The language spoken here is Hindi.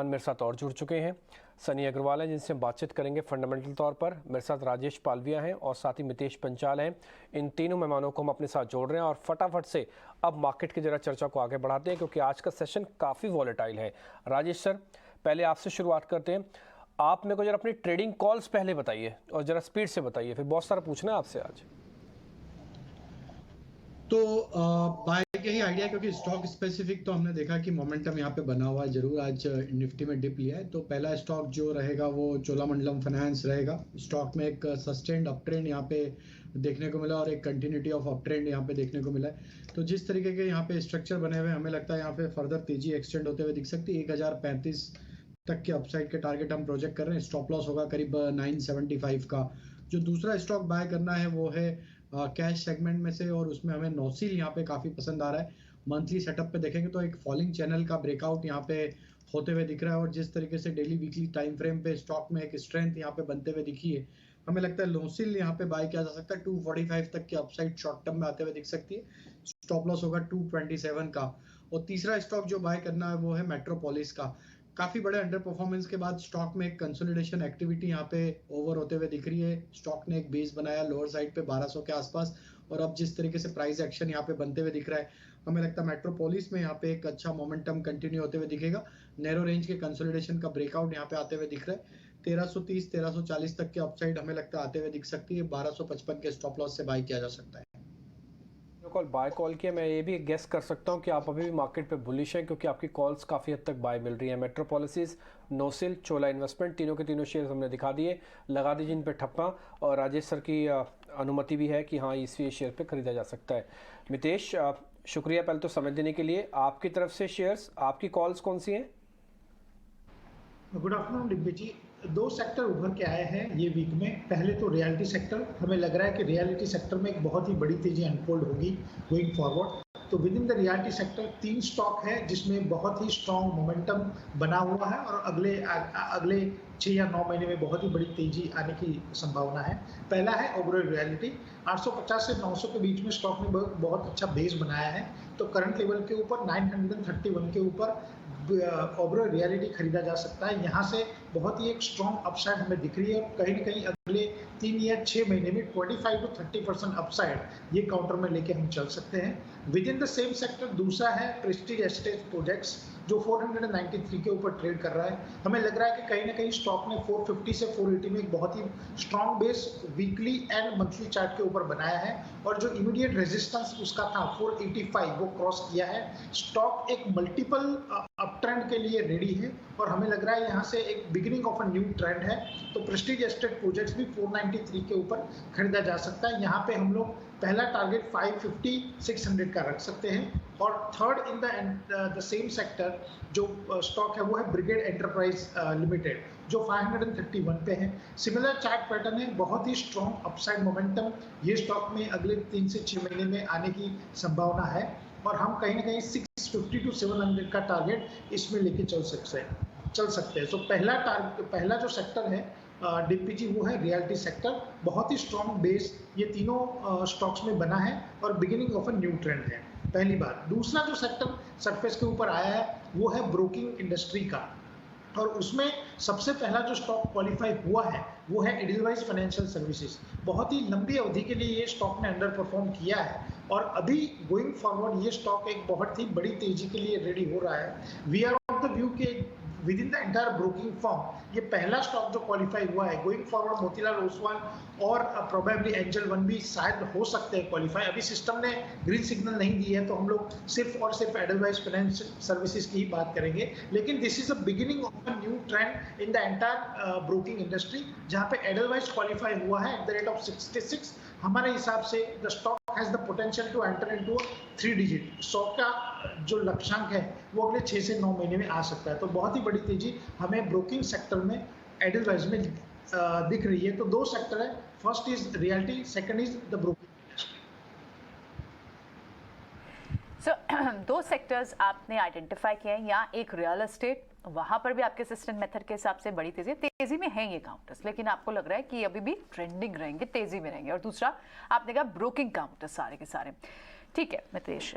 मेरे साथ और जुड़ चुके हैं। सनी अग्रवाल हैं जिनसे हम बातचीत करेंगे फंडामेंटल तौर पर। मेरे साथ राजेश पालविया हैं और साथ ही मितेश पंचाल हैं। इन तीनों मेहमानों को हम अपने साथ जोड़ रहे हैं और फटाफट से अब मार्केट की जरा चर्चा को आगे बढ़ाते हैं क्योंकि आज का सेशन काफ़ी वॉलेटाइल है। राजेश सर, पहले आपसे शुरुआत करते हैं। आप मेरे को जरा अपनी ट्रेडिंग कॉल्स पहले बताइए और जरा स्पीड से बताइए, फिर बहुत सारा पूछना है आपसे आज। तो बाय के ही आइडिया, क्योंकि स्टॉक स्पेसिफिक तो हमने देखा कि मोमेंटम यहाँ पे बना हुआ है जरूर। आज निफ्टी में डिप लिया है, तो पहला स्टॉक जो रहेगा वो चोलामंडलम फाइनेंस रहेगा। स्टॉक में एक सस्टेन्ड अप ट्रेंड यहाँ पे देखने को मिला और एक कंटिन्यूटी ऑफ अप ट्रेंड यहाँ पे देखने को मिला है। तो जिस तरीके के यहाँ पे स्ट्रक्चर बने हुए, हमें लगता है यहाँ पे फर्दर तेजी एक्सटेंड होते हुए दिख सकती है। 1035 तक के अपसाइड के टारगेट हम प्रोजेक्ट कर रहे हैं। स्टॉप लॉस होगा करीब 975 का। जो दूसरा स्टॉक बाय करना है वो है कैश सेगमेंट में से, और उसमें हमें नौसिल यहाँ पे काफी पसंद आ रहा है। मंथली सेटअप पे देखेंगे तो एक फॉलिंग चैनल का ब्रेकआउट यहाँ पे होते हुए दिख रहा है, और जिस तरीके से डेली वीकली टाइम फ्रेम पे स्टॉक में एक स्ट्रेंथ यहाँ पे बनते हुए दिखी है, हमें लगता है नौसिल यहाँ पे बाय किया जा सकता है। 245 तक के अपसाइड शॉर्ट टर्म में आते हुए दिख सकती है। स्टॉप लॉस होगा 227 का। और तीसरा स्टॉक जो बाय करना है वो है मेट्रोपोलिस का। काफी बड़े अंडर परफॉर्मेंस के बाद स्टॉक में एक कंसोलिडेशन एक्टिविटी यहाँ पे ओवर होते हुए दिख रही है। स्टॉक ने एक बेस बनाया लोअर साइड पे 1200 के आसपास, और अब जिस तरीके से प्राइस एक्शन यहाँ पे बनते हुए दिख रहा है, हमें लगता है मेट्रोपोलिस में यहाँ पे एक अच्छा मोमेंटम कंटिन्यू होते हुए दिखेगा। नैरो रेंज के कंसोलिडेशन का ब्रेकआउट यहाँ पे आते हुए दिख रहा है। 1330 1340 तक के अपसाइड हमें लगता है आते हुए दिख सकती है। 1255 के स्टॉप लॉस से बाय किया जा सकता है। कॉल बाय कॉल किया, मैं ये भी गेस कर सकता हूँ कि आप अभी भी मार्केट पे बुलिश हैं क्योंकि आपकी कॉल्स काफ़ी हद तक बाय मिल रही हैं। मेट्रोपॉलिसीज, नोसिल, चोला इन्वेस्टमेंट, तीनों के तीनों शेयर हमने दिखा दिए। लगा दीजिए इन पे ठप्पा, और राजेश सर की अनुमति भी है कि हाँ इस शेयर पे खरीदा जा सकता है। मितेश, शुक्रिया पहले तो समझ देने के लिए। आपकी तरफ से शेयर्स, आपकी कॉल्स कौन सी हैं? गुड आफ्टरनून डिग्बी जी। दो सेक्टर उभर के आए हैं ये वीक में। पहले तो रियलिटी सेक्टर, हमें लग रहा है कि रियलिटी सेक्टर में एक बहुत ही बड़ी तेजी अनफोल्ड होगी गोइंग फॉरवर्ड। तो with in the reality sector 3 stock है जिसमें बहुत ही स्ट्रॉन्ग मोमेंटम बना हुआ है और अगले 6 या 9 महीने में बहुत ही बड़ी तेजी आने की संभावना है। पहला है ओबेरॉय रियलिटी। 850 से 900 के बीच में स्टॉक ने बहुत अच्छा बेस बनाया है, तो करंट लेवल के ऊपर 931 के ऊपर ओबेरॉय रियलिटी खरीदा जा सकता है। यहाँ से बहुत ही एक स्ट्रॉन्ग अपसाइड हमें दिख रही है। कहीं ना कहीं अगले 3 या 6 महीने में 25 to 30% अपसाइड ये काउंटर में लेके हम चल सकते हैं। With in the same sector दूसरा है प्रेस्टीज एस्टेट प्रोजेक्ट्स, जो 493 के ऊपर ट्रेड कर रहा है। हमें लग रहा है कि कहीं ना कहीं स्टॉक ने 450 से 480 में एक बहुत ही strong base weekly and monthly chart के ऊपर बनाया है, और जो इमीडिएट रेजिस्टेंस उसका था 485 वो क्रॉस किया है। स्टॉक एक मल्टीपल अप ट्रेंड के लिए रेडी है, और हमें लग रहा है यहाँ से एक beginning of a new trend है। तो प्रेस्टीज एस्टेट प्रोजेक्ट्स भी 493 के ऊपर खरीदा जा सकता है। यहाँ पे हम लोग पहला टारगेट 550-600 का रख सकते हैं। और third in the same sector जो स्टॉक है वो है ब्रिगेड एंटरप्राइज लिमिटेड, जो 531 पे है। सिमिलर चार्ट पैटर्न है, बहुत ही स्ट्रॉन्ग अपसाइड मोमेंटम ये स्टॉक में अगले 3 से 6 महीने में आने की संभावना है, और हम कहीं ना कहीं 650 to 700 का टारगेट इसमें लेके चल सकते हैं। तो पहला जो सेक्टर है डीपीजी वो है रियलिटी सेक्टर। बहुत ही स्ट्रॉन्ग बेस ये तीनों स्टॉक्स में बना है और beginning of a new trend है, पहली बात। दूसरा जो सेक्टर सरफेस के ऊपर आया है वो है ब्रोकिंग इंडस्ट्री का, और उसमें सबसे पहला जो स्टॉक क्वालिफाई हुआ है वो है एडिलवाइस फाइनेंशियल सर्विसेज। बहुत ही लंबी अवधि के लिए ये स्टॉक ने अंडर परफॉर्म किया है, और अभी गोइंग फॉरवर्ड ये स्टॉक एक बहुत ही बड़ी तेजी के लिए रेडी हो रहा है। We are of the view के within the entire broking firm ये पहला स्टॉक जो क्वालिफाई हुआ है। गोइंग फॉरवर्ड मोतीलाल ओसवाल और प्रोबेबली एंजल वन भी शायद हो सकते हैं क्वालिफाई। अभी सिस्टम ने ग्रीन सिग्नल नहीं दी है, तो हम लोग सिर्फ और सिर्फ एडलवाइस फाइनेंस सर्विसेज की ही बात करेंगे। लेकिन this is a beginning of a new trend in the entire broking industry, जहां पे एडलवाइस क्वालिफाई हुआ है एट द रेट ऑफ 66। हमारे हिसाब से the stock has the potential to enter into 3 digit. 100 का जो लक्ष्यांक है वो अगले 6 से 9 महीने में आ सकता है। तो बहुत ही बड़ी तेजी हमें ब्रोकिंग सेक्टर में एडलवाइस में दिख रही है। तो 2 सेक्टर है, first is reality, second is the broking. दो सेक्टर्स आपने आइडेंटिफाई किए हैं, यहाँ एक रियल एस्टेट, वहां पर भी आपके असिस्टेंट मेथड के हिसाब से बड़ी तेजी में है ये काउंटर्स, लेकिन आपको लग रहा है कि अभी भी ट्रेंडिंग रहेंगे, तेजी में रहेंगे। और दूसरा आपने कहा ब्रोकिंग काउंटर्स सारे के सारे। ठीक है मितेश,